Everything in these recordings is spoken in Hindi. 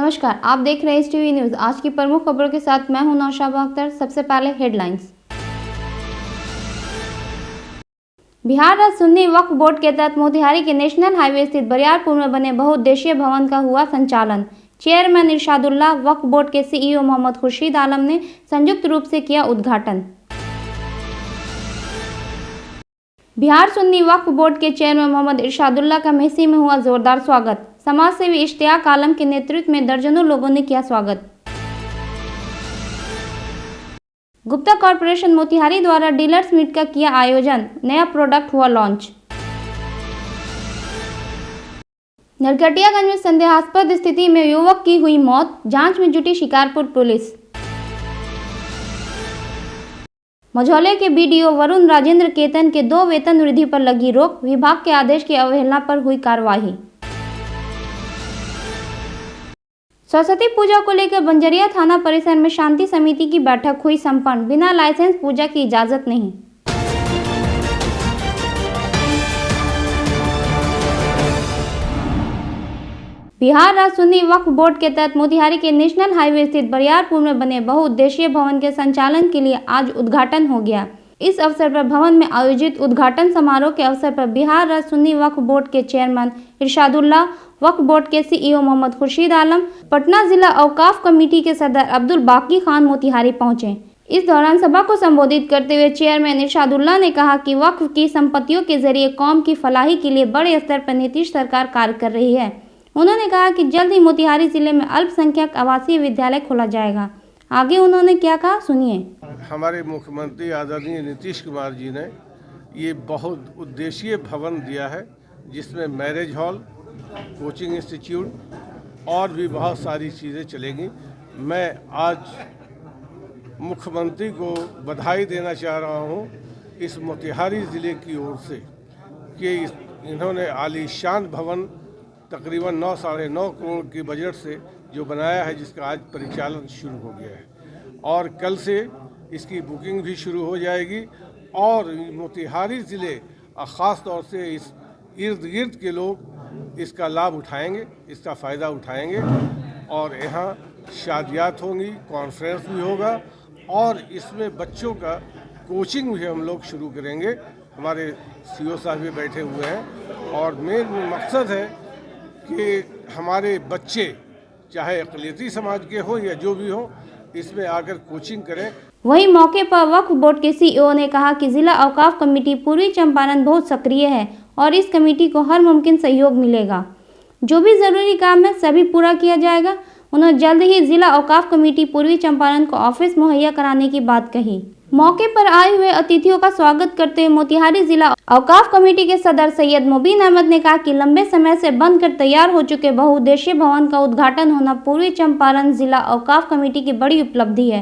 नमस्कार, आप देख रहे हैं STV न्यूज। आज की प्रमुख खबरों के साथ मैं हूं नौशाबा अख्तर। सबसे पहले हेडलाइंस। बिहार राज्य सुन्नी वक्फ बोर्ड के तहत मोतिहारी के नेशनल हाईवे स्थित बरियारपुर में बने बहुउद्देशीय भवन का हुआ संचालन। चेयरमैन इरशादुल्लाह, वक्फ बोर्ड के CEO मोहम्मद खुर्शीद आलम ने संयुक्त रूप से किया उद्घाटन। बिहार सुन्नी वक्फ बोर्ड के चेयरमैन मोहम्मद इरशादुल्लाह का मेसी में हुआ जोरदार स्वागत। समाज सेवी इश्तियाक आलम के नेतृत्व में दर्जनों लोगों ने किया स्वागत। गुप्ता कॉरपोरेशन मोतिहारी द्वारा डीलर्स मीट का किया आयोजन। नया प्रोडक्ट हुआ लॉन्च। नरकटियागंज में संदेहास्पद स्थिति में युवक की हुई मौत, जांच में जुटी शिकारपुर पुलिस। मझौले के BDO वरुण राजेंद्र केतन के 2 वेतन वृद्धि पर लगी रोक, विभाग के आदेश की अवहेलना पर हुई कार्रवाई। सरस्वती पूजा को लेकर बंजरिया थाना परिसर में शांति समिति की बैठक हुई संपन्न। बिना लाइसेंस पूजा की इजाजत नहीं। बिहार राज्य सुन्नी वक्फ बोर्ड के तहत मोतिहारी के नेशनल हाईवे स्थित बरियारपुर में बने बहुउद्देशीय भवन के संचालन के लिए आज उद्घाटन हो गया। इस अवसर पर भवन में आयोजित उद्घाटन समारोह के अवसर पर बिहार राज्य सुन्नी वक्फ बोर्ड के चेयरमैन इरशादुल्लाह, वक्फ बोर्ड के CEO मोहम्मद खुर्शीद आलम, पटना जिला औकाफ कमेटी के सदर अब्दुल बाकी खान मोतिहारी पहुंचे। इस दौरान सभा को संबोधित करते हुए चेयरमैन इरशादुल्लाह ने कहा कि वक्फ की संपत्तियों के जरिए कौम की फलाही के लिए बड़े स्तर पर नीतीश सरकार कार्य कर रही है। उन्होंने कहा कि जल्द ही मोतिहारी जिले में अल्पसंख्यक आवासीय विद्यालय खोला जाएगा। आगे उन्होंने क्या कहा, सुनिए। हमारे मुख्यमंत्री आदरणीय नीतीश कुमार जी ने ये बहुत उद्देशीय भवन दिया है, जिसमें मैरिज हॉल, कोचिंग इंस्टीट्यूट और भी बहुत सारी चीज़ें चलेंगी। मैं आज मुख्यमंत्री को बधाई देना चाह रहा हूँ इस मोतिहारी ज़िले की ओर से कि इन्होंने आलीशान भवन तकरीबन 9 साढ़े 9 करोड़ के बजट से जो बनाया है, जिसका आज परिचालन शुरू हो गया है और कल से इसकी बुकिंग भी शुरू हो जाएगी और मोतिहारी ज़िले ख़ास तौर से इस इर्द गिर्द के लोग इसका लाभ उठाएंगे, इसका फ़ायदा उठाएंगे और यहाँ शादियात होंगी, कॉन्फ्रेंस भी होगा और इसमें बच्चों का कोचिंग भी हम लोग शुरू करेंगे। हमारे CEO साहब भी बैठे हुए हैं और मेन मकसद है कि हमारे बच्चे चाहे अक़लियती समाज के हो या जो भी हो, इसमें आकर कोचिंग करें। वहीं मौके पर वक्फ बोर्ड के CEO ने कहा कि जिला औकाफ कमेटी पूर्वी चंपारण बहुत सक्रिय है और इस कमेटी को हर मुमकिन सहयोग मिलेगा। जो भी जरूरी काम है सभी पूरा किया जाएगा। उन्होंने जल्द ही जिला औकाफ कमेटी पूर्वी चंपारण को ऑफिस मुहैया कराने की बात कही। मौके पर आए हुए अतिथियों का स्वागत करते हुए मोतिहारी जिला औकाफ कमेटी के सदर सैयद मुबीन अहमद ने कहा कि लंबे समय से बंद कर तैयार हो चुके बहुउद्देशीय भवन का उद्घाटन होना पूर्वी चंपारण जिला औकाफ कमेटी की बड़ी उपलब्धि है।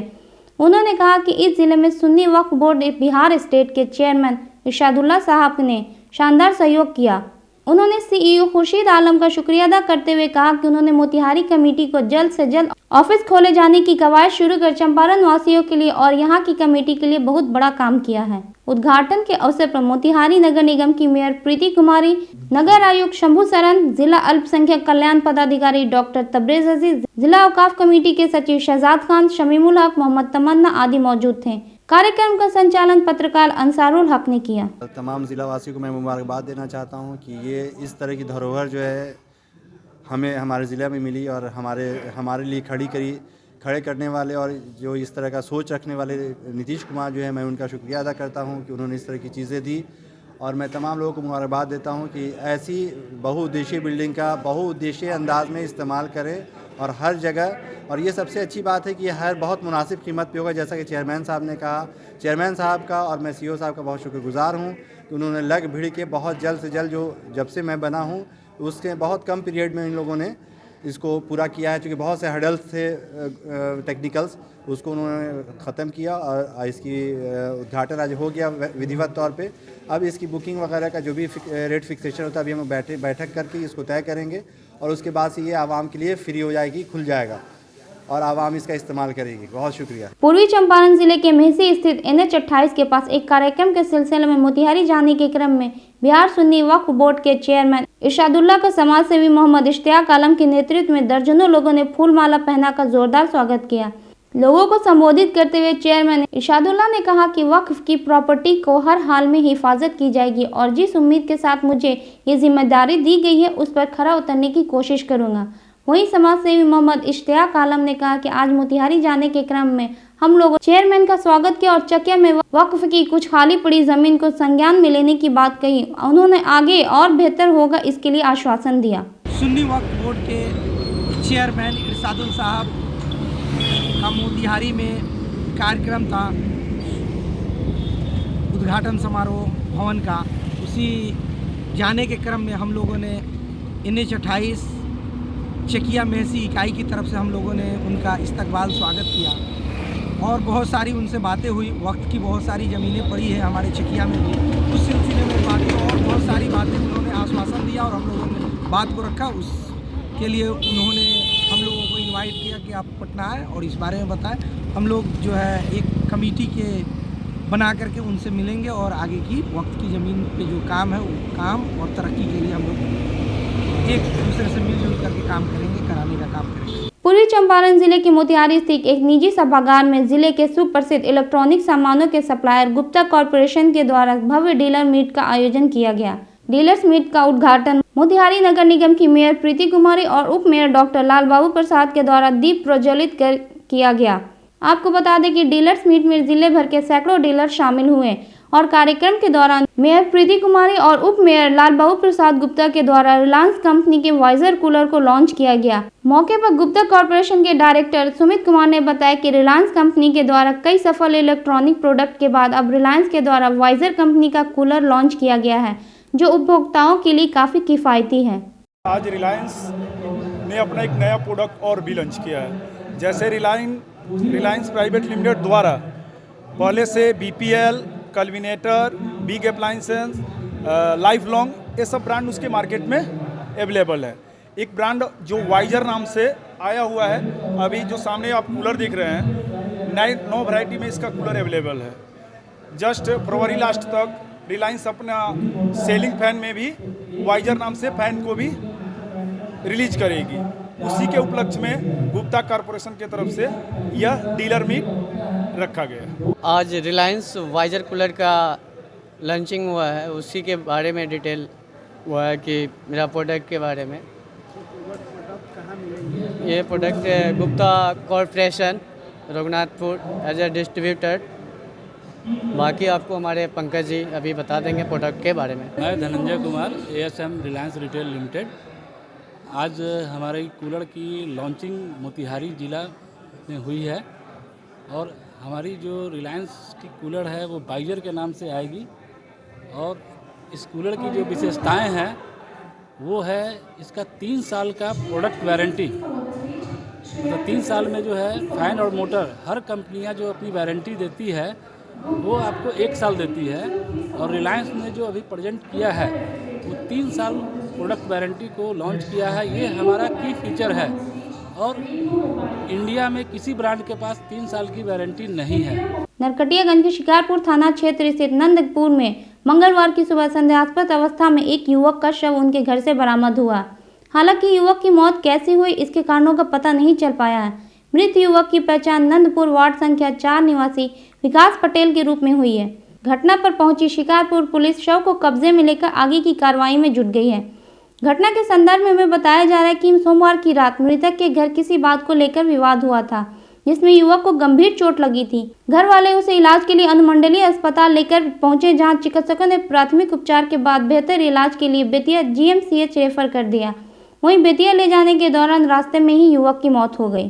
उन्होंने कहा कि इस जिले में सुन्नी वक्फ बोर्ड बिहार स्टेट के चेयरमैन इरशादुल्लाह साहब ने शानदार सहयोग किया। उन्होंने CEO खुर्शीद आलम का शुक्रिया अदा करते हुए कहा कि उन्होंने मोतिहारी कमेटी को जल्द से जल्द ऑफिस खोले जाने की कवायद शुरू कर चंपारण वासियों के लिए और यहां की कमेटी के लिए बहुत बड़ा काम किया है। उद्घाटन के अवसर पर मोतिहारी नगर निगम की मेयर प्रीति कुमारी, नगर आयुक्त शंभू सरन, जिला अल्पसंख्यक कल्याण पदाधिकारी डॉक्टर तबरेज अजीज, जिला औकाफ कमेटी के सचिव शहजाद खान, शमीमुल हक, मोहम्मद तमन्ना आदि मौजूद थे। कार्यक्रम का संचालन पत्रकार अंसारुल हक ने किया। तमाम जिलावासियों को मैं मुबारकबाद देना चाहता हूं कि ये इस तरह की धरोहर जो है हमें हमारे ज़िले में मिली और हमारे लिए खड़े करने वाले और जो इस तरह का सोच रखने वाले नीतीश कुमार जो है, मैं उनका शुक्रिया अदा करता हूं कि उन्होंने इस तरह की चीज़ें दी और मैं तमाम लोगों को मुबारकबाद देता हूं कि ऐसी बहुउद्देशीय बिल्डिंग का बहुउद्देशीय अंदाज में इस्तेमाल करें और हर जगह। और ये सबसे अच्छी बात है कि ये हर बहुत मुनासिब कीमत पे होगा, जैसा कि चेयरमैन साहब ने कहा। चेयरमैन साहब का और मैं CEO साहब का बहुत शुक्रगुजार हूँ कि उन्होंने लग भिड़ के बहुत जल्द से जल्द, जब से मैं बना हूँ उसके बहुत कम पीरियड में इन लोगों ने इसको पूरा किया है। क्योंकि बहुत से हर्डल्स थे टेक्निकल्स, उसको उन्होंने ख़त्म किया और इसकी उद्घाटन आज हो गया विधिवत तौर पे। अब इसकी बुकिंग वगैरह का जो भी रेट फिक्सेशन होता है, अभी हम बैठक करके इसको तय करेंगे और उसके बाद से ये आवाम के लिए फ्री हो जाएगी, खुल जाएगा और आवाम इसका इस्तेमाल करेगी। बहुत शुक्रिया। पूर्वी चंपारण जिले के मेहसी स्थित NH 28 के पास एक कार्यक्रम के सिलसिले में मोतिहारी जाने के क्रम में बिहार सुन्नी वक्फ बोर्ड के चेयरमैन इरशादुल्लाह का समाज सेवी मोहम्मद इश्तियाक आलम के नेतृत्व में दर्जनों लोगों ने फूल माला पहनाकर जोरदार स्वागत किया। लोगों को संबोधित करते हुए चेयरमैन इरशादुल्लाह ने कहा कि वक्फ की प्रॉपर्टी को हर हाल में हिफाजत की जाएगी और जिस उम्मीद के साथ मुझे ये जिम्मेदारी दी गई है उस पर खरा उतरने की कोशिश करूंगा। वहीं समाज सेवी मोहम्मद इश्तियाक आलम ने कहा कि आज मोतिहारी जाने के क्रम में हम लोगों चेयरमैन का स्वागत किया और चकिया में वक्फ की कुछ खाली पड़ी जमीन को संज्ञान में लेने की बात कही। उन्होंने आगे और बेहतर होगा इसके लिए आश्वासन दिया। सुन्नी वक्फ बोर्ड के चेयरमैन इरशादुल साहब का मोतिहारी में कार्यक्रम था, उद्घाटन समारोह भवन का। उसी जाने के क्रम में हम लोगों ने NH-28 चकिया महसी इकाई की तरफ से हम लोगों ने उनका इस्तकबाल स्वागत किया और बहुत सारी उनसे बातें हुई। वक्त की बहुत सारी ज़मीनें पड़ी है हमारे चकिया में भी, उस सिलसिले में बातें और बहुत सारी बातें उन्होंने आश्वासन दिया और हम लोगों ने बात को रखा। उसके लिए उन्होंने हम लोगों को इनवाइट किया कि आप पटना आए और इस बारे में बताएं। हम लोग जो है एक कमेटी के बना करके उनसे मिलेंगे और आगे की वक्त की ज़मीन पे जो काम है वो काम और तरक्की के लिए हम लोग एक दूसरे से मिलजुल करके काम करेंगे, कराने का काम करेंगे। पूर्वी चंपारण जिले के मोतिहारी स्थित एक निजी सभागार में जिले के सुप्रसिद्ध इलेक्ट्रॉनिक सामानों के सप्लायर गुप्ता कॉरपोरेशन के द्वारा भव्य डीलर मीट का आयोजन किया गया। डीलर्स मीट का उद्घाटन मोतिहारी नगर निगम की मेयर प्रीति कुमारी और उप मेयर डॉक्टर लाल बाबू प्रसाद के द्वारा दीप प्रज्वलित कर किया गया। आपको बता दें कि डीलर्स मीट में जिले भर के सैकड़ों डीलर शामिल हुए और कार्यक्रम के दौरान मेयर प्रीति कुमारी और उप मेयर लाल बाबू प्रसाद गुप्ता के द्वारा रिलायंस कंपनी के वाइजर कूलर को लॉन्च किया गया। मौके पर गुप्ता कॉरपोरेशन के डायरेक्टर सुमित कुमार ने बताया कि रिलायंस कंपनी के द्वारा कई सफल इलेक्ट्रॉनिक प्रोडक्ट के बाद अब रिलायंस के द्वारा वाइजर कंपनी का कूलर लॉन्च किया गया है, जो उपभोक्ताओं के लिए काफ़ी किफ़ायती है। आज रिलायंस ने अपना एक नया प्रोडक्ट और भी लॉन्च किया है। जैसे रिलायंस प्राइवेट लिमिटेड द्वारा पहले से BPL, Kelvinator, big appliances, life long, ये सब ब्रांड उसके मार्केट में अवेलेबल है। एक ब्रांड जो वाइजर नाम से आया हुआ है, अभी जो सामने आप कूलर देख रहे हैं, 9 वैरायटी में इसका कूलर अवेलेबल है। जस्ट फरवरी लास्ट तक रिलायंस अपना सेलिंग फैन में भी वाइजर नाम से फैन को भी रिलीज करेगी। उसी के उपलक्ष्य में गुप्ता कॉरपोरेशन की तरफ से यह डीलर मीट रखा गया है। आज रिलायंस वाइजर कूलर का लॉन्चिंग हुआ है, उसी के बारे में डिटेल हुआ है कि मेरा प्रोडक्ट के बारे में। ये product Gupta corporation Raghunathpur as a distributor. बाकी आपको हमारे पंकज जी अभी बता देंगे प्रोडक्ट के बारे में। मैं Dhananjay Kumar, ASM Reliance retail limited. आज हमारे कूलर की लॉन्चिंग मोतिहारी ज़िला में हुई है और हमारी जो रिलायंस की कूलर है वो वाइजर के नाम से आएगी और इस कूलर की जो विशेषताएं हैं वो है इसका 3 साल का प्रोडक्ट वारंटी। मतलब 3 साल में जो है फैन और मोटर हर कंपनियां जो अपनी वारंटी देती है वो आपको 1 साल देती है और रिलायंस ने जो अभी प्रेजेंट किया है वो 3 साल प्रोडक्ट वारंटी को लॉन्च किया है। ये हमारा की फीचर है और इंडिया में किसी ब्रांड के पास 3 साल की वारंटी नहीं है। नरकटियागंज के शिकारपुर थाना क्षेत्र स्थित नंदपुर में मंगलवार की सुबह संदेहास्पद अवस्था में एक युवक का शव उनके घर से बरामद हुआ। हालांकि युवक की मौत कैसे हुई इसके कारणों का पता नहीं चल पाया है। मृत युवक की पहचान नंदपुर वार्ड संख्या 4 निवासी विकास पटेल के रूप में हुई है। घटना पर पहुंची शिकारपुर पुलिस शव को कब्जे में लेकर आगे की कार्रवाई में जुट गई है। घटना के संदर्भ में बताया जा रहा है कि सोमवार की रात मृतक के घर किसी बात को लेकर विवाद हुआ था, जिसमें युवक को गंभीर चोट लगी थी। घर वाले उसे इलाज के लिए अनुमंडलीय अस्पताल लेकर पहुंचे, जहां चिकित्सकों ने प्राथमिक उपचार के बाद बेहतर इलाज के लिए बेतिया GMCH रेफर कर दिया। वहीं बेतिया ले जाने के दौरान रास्ते में ही युवक की मौत हो गई।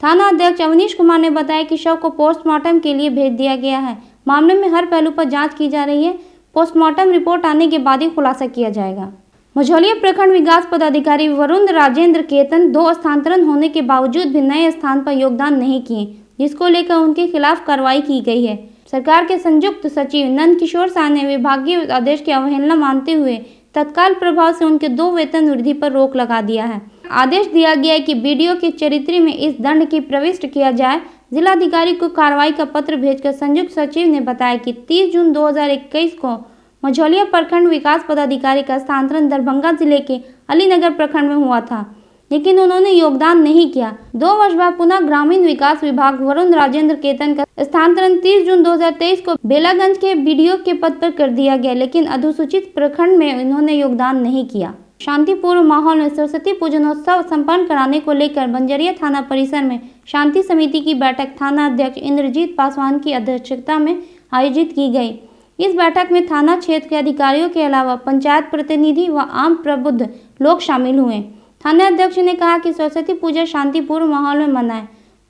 थाना अध्यक्ष अवनीश कुमार ने बताया कि शव को पोस्टमार्टम के लिए भेज दिया गया है। मामले में हर पहलू पर जांच की जा रही है। पोस्टमार्टम रिपोर्ट आने के बाद ही खुलासा किया जाएगा। मझौलिया प्रखंड विकास पदाधिकारी वरुण राजेंद्र केतन 2 स्थानांतरण होने के बावजूद भी नए स्थान पर योगदान नहीं किए, जिसको लेकर उनके खिलाफ कार्रवाई की गई है। सरकार के संयुक्त सचिव नंद किशोर शाह ने विभागीय आदेश की अवहेलना मानते हुए तत्काल प्रभाव से उनके 2 वेतन वृद्धि पर रोक लगा दिया है। आदेश दिया गया है कि BDO के चरित्र में इस दंड की प्रविष्ट किया जाए। जिलाधिकारी को कार्रवाई का पत्र भेजकर संयुक्त सचिव ने बताया कि 30 जून 2021 को मझौलिया प्रखंड विकास पदाधिकारी का स्थानांतरण दरभंगा जिले के अलीनगर प्रखंड में हुआ था, लेकिन उन्होंने योगदान नहीं किया। 2 वर्ष बाद पुनः ग्रामीण विकास विभाग वरुण राजेंद्र केतन का स्थानांतरण 30 जून 2023 को बेलागंज के बीडीओ के पद पर कर दिया गया, लेकिन अधिसूचित प्रखंड में इन्होंने योगदान नहीं किया। शांतिपूर्ण माहौल में सरस्वती पूजनोत्सव संपन्न कराने को लेकर बंजरिया थाना परिसर में शांति समिति की बैठक थाना अध्यक्ष इंद्रजीत पासवान की अध्यक्षता में आयोजित की गई। इस बैठक में थाना क्षेत्र के अधिकारियों के अलावा पंचायत प्रतिनिधि व आम प्रबुद्ध लोग शामिल हुए। थाना अध्यक्ष ने कहा कि सरस्वती पूजा शांतिपूर्ण माहौल में मनाएं।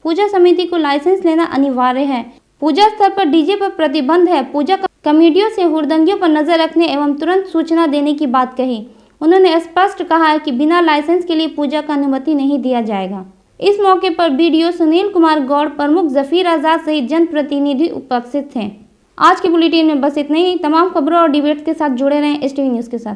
पूजा समिति को लाइसेंस लेना अनिवार्य है। पूजा स्थल पर डीजे पर प्रतिबंध है। पूजा कमेटियों से हुड़दंगियों पर नजर रखने एवं तुरंत सूचना देने की बात कही। उन्होंने स्पष्ट कहा है कि बिना लाइसेंस के लिए पूजा का अनुमति नहीं दिया जाएगा। इस मौके पर बीडीओ सुनील कुमार गौड़, प्रमुख जफीर आजाद सहित जनप्रतिनिधि उपस्थित थे। आज के बुलेटिन में बस इतना ही। तमाम खबरों और डिबेट्स के साथ जुड़े रहें एसटीवी न्यूज़ के साथ।